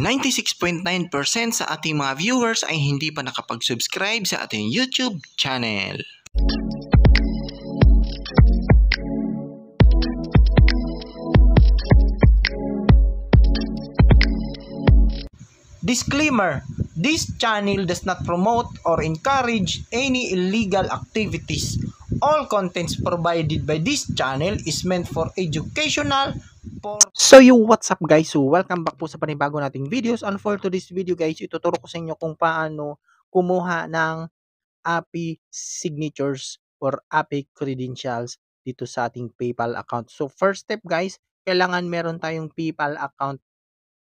96.9% sa ating mga viewers ay hindi pa nakapag-subscribe sa ating YouTube channel. Disclaimer: this channel does not promote or encourage any illegal activities. All contents provided by this channel is meant for educational purposes. So what's up guys? So welcome back po sa panibago nating videos. And for today's video guys, ituturo ko sa inyo kung paano kumuha ng API signatures or API credentials dito sa ating PayPal account. So first step guys, kailangan meron tayong PayPal account.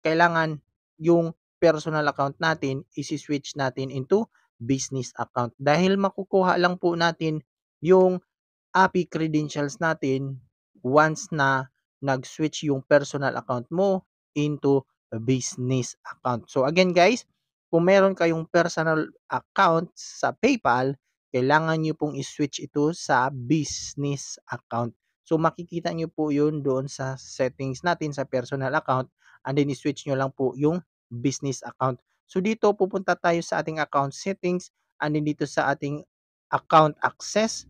Kailangan yung personal account natin isi-switch natin into business account. Dahil makukuha lang po natin yung API credentials natin once na nag-switch yung personal account mo into a business account. So again guys, kung meron kayong personal account sa PayPal, kailangan nyo pong i-switch ito sa business account. So makikita nyo po yun doon sa settings natin sa personal account, and then i-switch nyo lang po yung business account. So dito pupunta tayo sa ating account settings, and then dito sa ating account access,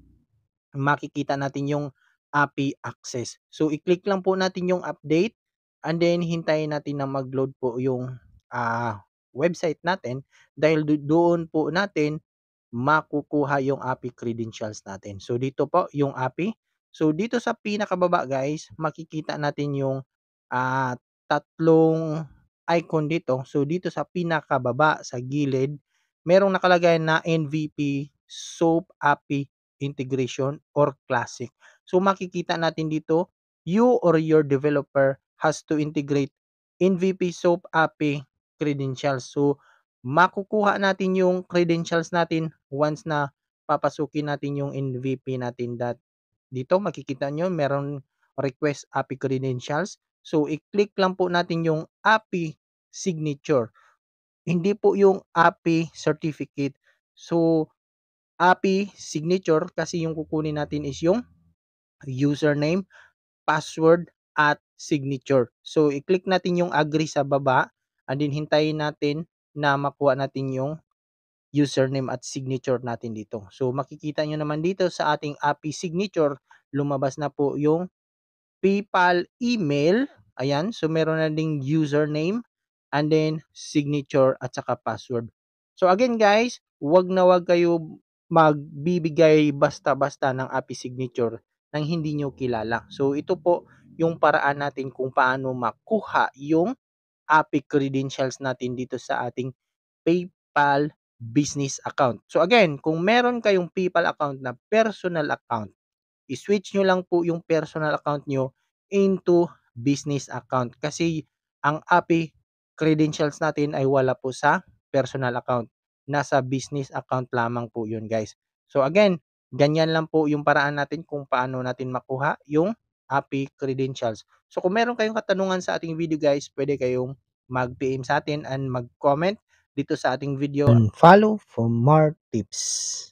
makikita natin yung API access. So i-click lang po natin yung update, and then hintayin natin na mag-load po yung website natin, dahil doon po natin makukuha yung API credentials natin. So dito po yung API. So dito sa pinakababa guys, makikita natin yung tatlong icon dito. So dito sa pinakababa sa gilid, merong nakalagay na MVP SOAP API integration or classic. So makikita natin dito, you or your developer has to integrate MVP SOAP API credentials. So makukuha natin yung credentials natin once na papasukin natin yung MVP natin. Dito makikita nyo meron request API credentials. So i-click lang po natin yung API signature, hindi po yung API certificate. So API signature kasi yung kukunin natin is yung username, password at signature. So i-click natin yung agree sa baba, and then hintayin natin na makuha natin yung username at signature natin dito. So makikita nyo naman dito sa ating API signature, lumabas na po yung PayPal email. Ayan, so meron na ding username, and then signature at saka password. So again guys, wag na wag kayo magbibigay basta-basta ng API signature nang hindi nyo kilala. So ito po yung paraan natin kung paano makuha yung API credentials natin dito sa ating PayPal business account. So again, kung meron kayong PayPal account na personal account, i-switch nyo lang po yung personal account nyo into business account, kasi ang API credentials natin ay wala po sa personal account, nasa business account lamang po yun guys. So again, ganyan lang po yung paraan natin kung paano natin makuha yung API credentials. So kung meron kayong katanungan sa ating video guys, pwede kayong mag-PM sa atin and mag-comment dito sa ating video, and follow for more tips.